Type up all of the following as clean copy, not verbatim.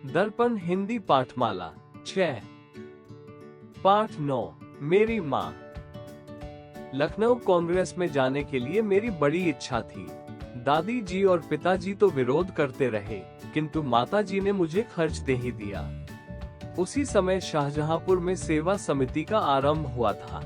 दर्पण हिंदी पाठमाला 6 पाठ 9 मेरी माँ। लखनऊ कांग्रेस में जाने के लिए मेरी बड़ी इच्छा थी। दादी जी और पिताजी तो विरोध करते रहे, किंतु माताजी ने मुझे खर्च दे ही दिया। उसी समय शाहजहांपुर में सेवा समिति का आरंभ हुआ था।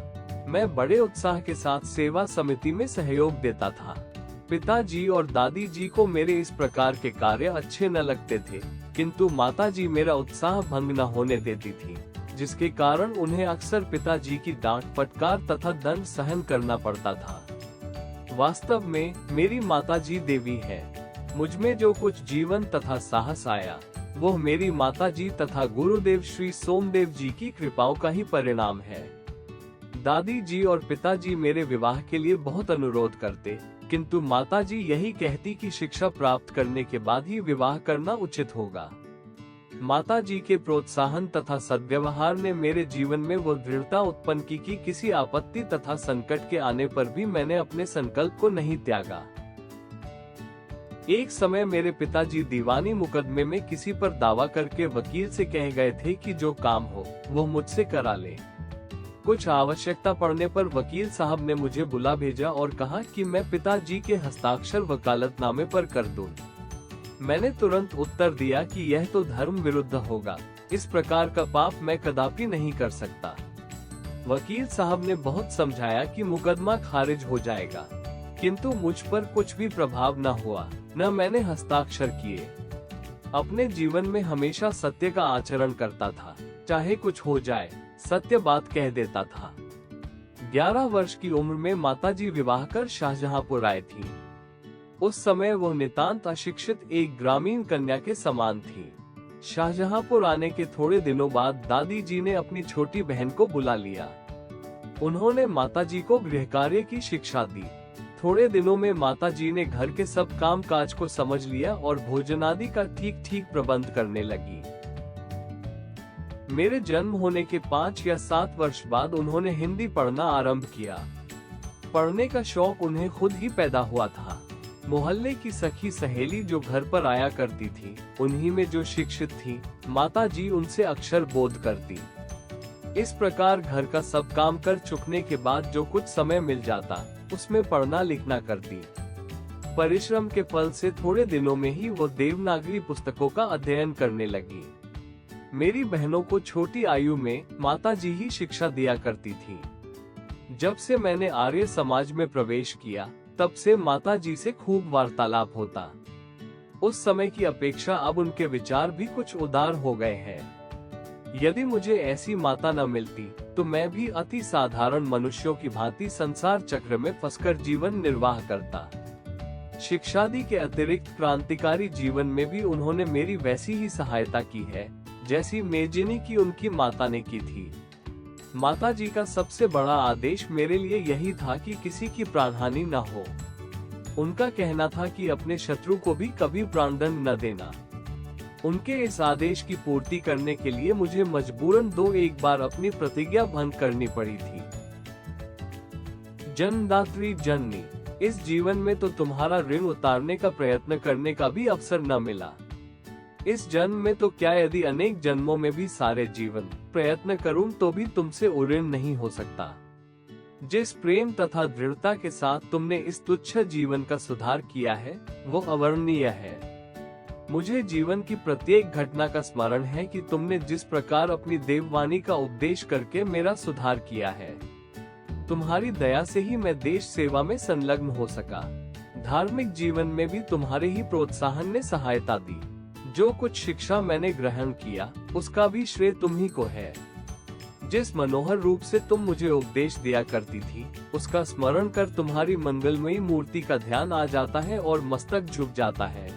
मैं बड़े उत्साह के साथ सेवा समिति में सहयोग देता था। पिताजी और दादी जी को मेरे इस प्रकार के कार्य अच्छे न लगते थे, किंतु माताजी मेरा उत्साह भंग न होने देती थी, जिसके कारण उन्हें अक्सर पिताजी की डांट फटकार तथा दंड सहन करना पड़ता था। वास्तव में मेरी माताजी देवी है। मुझमें जो कुछ जीवन तथा साहस आया, वो मेरी माताजी तथा गुरुदेव श्री सोमदेव जी की कृपाओं का ही परिणाम है। दादी जी और पिताजी मेरे विवाह के लिए बहुत अनुरोध करते, किंतु माताजी यही कहती कि शिक्षा प्राप्त करने के बाद ही विवाह करना उचित होगा। माताजी के प्रोत्साहन तथा सद्व्यवहार ने मेरे जीवन में वो दृढ़ता उत्पन्न की कि किसी आपत्ति तथा संकट के आने पर भी मैंने अपने संकल्प को नहीं त्यागा। एक समय मेरे पिताजी दीवानी मुकदमे में किसी पर दावा करके वकील से कह गए थे कि जो काम हो वो मुझसे करा ले। कुछ आवश्यकता पड़ने पर वकील साहब ने मुझे बुला भेजा और कहा कि मैं पिताजी के हस्ताक्षर वकालतनामे पर कर दूं। मैंने तुरंत उत्तर दिया कि यह तो धर्म विरुद्ध होगा, इस प्रकार का पाप मैं कदापि नहीं कर सकता। वकील साहब ने बहुत समझाया कि मुकदमा खारिज हो जाएगा, किंतु मुझ पर कुछ भी प्रभाव न हुआ, न मैंने हस्ताक्षर किए। अपने जीवन में हमेशा सत्य का आचरण करता था, चाहे कुछ हो जाए, सत्य बात कह देता था। 11 वर्ष की उम्र में माताजी विवाह कर शाहजहांपुर आए थी। उस समय वो नितांत अशिक्षित एक ग्रामीण कन्या के समान थी। शाहजहांपुर आने के थोड़े दिनों बाद दादी जी ने अपनी छोटी बहन को बुला लिया। उन्होंने माताजी को गृह कार्य की शिक्षा दी। थोड़े दिनों में माताजी ने घर के सब काम काज को समझ लिया और भोजन आदि का ठीक ठीक प्रबंध करने लगी। मेरे जन्म होने के 5 या 7 वर्ष बाद उन्होंने हिंदी पढ़ना आरंभ किया। पढ़ने का शौक उन्हें खुद ही पैदा हुआ था। मोहल्ले की सखी सहेली जो घर पर आया करती थी, उन्हीं में जो शिक्षित थी, माताजी उनसे अक्षर बोध करती। इस प्रकार घर का सब काम कर चुकने के बाद जो कुछ समय मिल जाता, उसमें पढ़ना लिखना करती। परिश्रम के फल से थोड़े दिनों में ही वो देवनागरी पुस्तकों का अध्ययन करने लगी। मेरी बहनों को छोटी आयु में माताजी ही शिक्षा दिया करती थी। जब से मैंने आर्य समाज में प्रवेश किया, तब से माताजी से खूब वार्तालाप होता। उस समय की अपेक्षा अब उनके विचार भी कुछ उदार हो गए हैं। यदि मुझे ऐसी माता न मिलती, तो मैं भी अति साधारण मनुष्यों की भांति संसार चक्र में फंसकर जीवन निर्वाह करता। शिक्षादि के अतिरिक्त क्रांतिकारी जीवन में भी उन्होंने मेरी वैसी ही सहायता की है, जैसी मेजिनी की उनकी माता ने की थी। माताजी का सबसे बड़ा आदेश मेरे लिए यही था कि किसी की प्राणहानि न हो। उनका कहना था कि अपने शत्रु को भी कभी प्राणदंड न देना। उनके इस आदेश की पूर्ति करने के लिए मुझे मजबूरन 2-1 बार अपनी प्रतिज्ञा भंग करनी पड़ी थी। जन्मदात्री जननी, इस जीवन में तो तुम्हारा ऋण उतारने का प्रयत्न करने का भी अवसर न मिला। इस जन्म में तो क्या, यदि अनेक जन्मों में भी सारे जीवन प्रयत्न करूं तो भी तुमसे उऋण नहीं हो सकता। जिस प्रेम तथा दृढ़ता के साथ तुमने इस तुच्छ जीवन का सुधार किया है, वो अवर्णनीय है। मुझे जीवन की प्रत्येक घटना का स्मरण है कि तुमने जिस प्रकार अपनी देववाणी का उपदेश करके मेरा सुधार किया है। तुम्हारी दया से ही मैं देश सेवा में संलग्न हो सका। धार्मिक जीवन में भी तुम्हारे ही प्रोत्साहन ने सहायता दी। जो कुछ शिक्षा मैंने ग्रहण किया, उसका भी श्रेय तुम ही को है। जिस मनोहर रूप से तुम मुझे उपदेश दिया करती थी, उसका स्मरण कर तुम्हारी मंगलमयी मूर्ति का ध्यान आ जाता है और मस्तक झुक जाता है।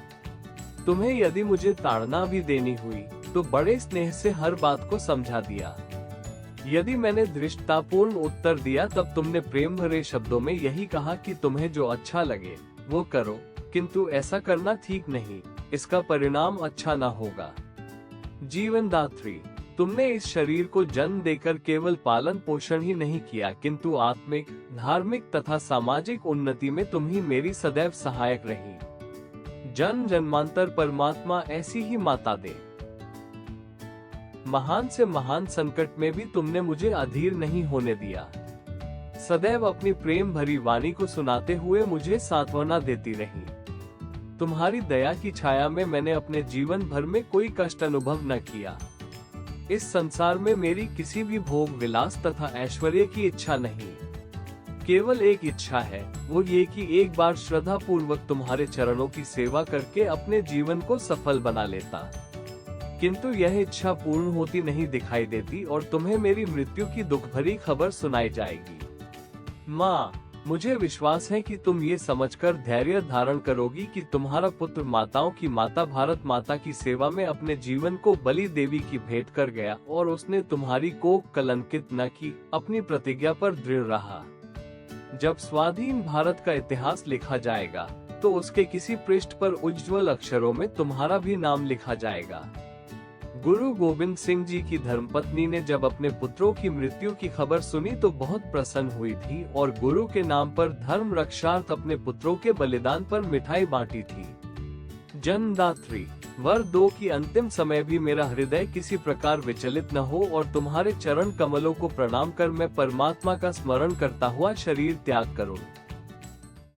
तुम्हें यदि मुझे ताड़ना भी देनी हुई, तो बड़े स्नेह से हर बात को समझा दिया। यदि मैंने धृष्टतापूर्ण उत्तर दिया, तब तुमने प्रेम भरे शब्दों में यही कहा कि तुम्हें जो अच्छा लगे वो करो, किंतु ऐसा करना ठीक नहीं, इसका परिणाम अच्छा ना होगा। जीवनदात्री, तुमने इस शरीर को जन्म देकर केवल पालन पोषण ही नहीं किया, किंतु आत्मिक, धार्मिक तथा सामाजिक उन्नति में तुम ही मेरी सदैव सहायक रही। जन्म जन्मांतर परमात्मा ऐसी ही माता दे। महान से महान संकट में भी तुमने मुझे अधीर नहीं होने दिया। सदैव अपनी प्रेम भरी वाणी को सुनाते हुए मुझे सांत्वना देती रही। तुम्हारी दया की छाया में मैंने अपने जीवन भर में कोई कष्ट अनुभव न किया। इस संसार में मेरी किसी भी भोग विलास तथा ऐश्वर्य की इच्छा नहीं, केवल एक इच्छा है, वो ये कि एक बार श्रद्धा पूर्वक तुम्हारे चरणों की सेवा करके अपने जीवन को सफल बना लेता। किंतु यह इच्छा पूर्ण होती नहीं दिखाई देती और तुम्हें मेरी मृत्यु की दुख भरी खबर सुनाई जाएगी। माँ, मुझे विश्वास है कि तुम ये समझकर धैर्य धारण करोगी कि तुम्हारा पुत्र माताओं की माता भारत माता की सेवा में अपने जीवन को बलि देवी की भेंट कर गया और उसने तुम्हारी कोख कलंकित न की, अपनी प्रतिज्ञा पर दृढ़ रहा। जब स्वाधीन भारत का इतिहास लिखा जाएगा तो उसके किसी पृष्ठ पर उज्ज्वल अक्षरों में तुम्हारा भी नाम लिखा जाएगा। गुरु गोविंद सिंह जी की धर्मपत्नी ने जब अपने पुत्रों की मृत्यु की खबर सुनी तो बहुत प्रसन्न हुई थी और गुरु के नाम पर धर्म रक्षार्थ अपने पुत्रों के बलिदान पर मिठाई बांटी थी। जन्मदात्री वर दो की अंतिम समय भी मेरा हृदय किसी प्रकार विचलित न हो और तुम्हारे चरण कमलों को प्रणाम कर मैं परमात्मा का स्मरण करता हुआ शरीर त्याग करूं।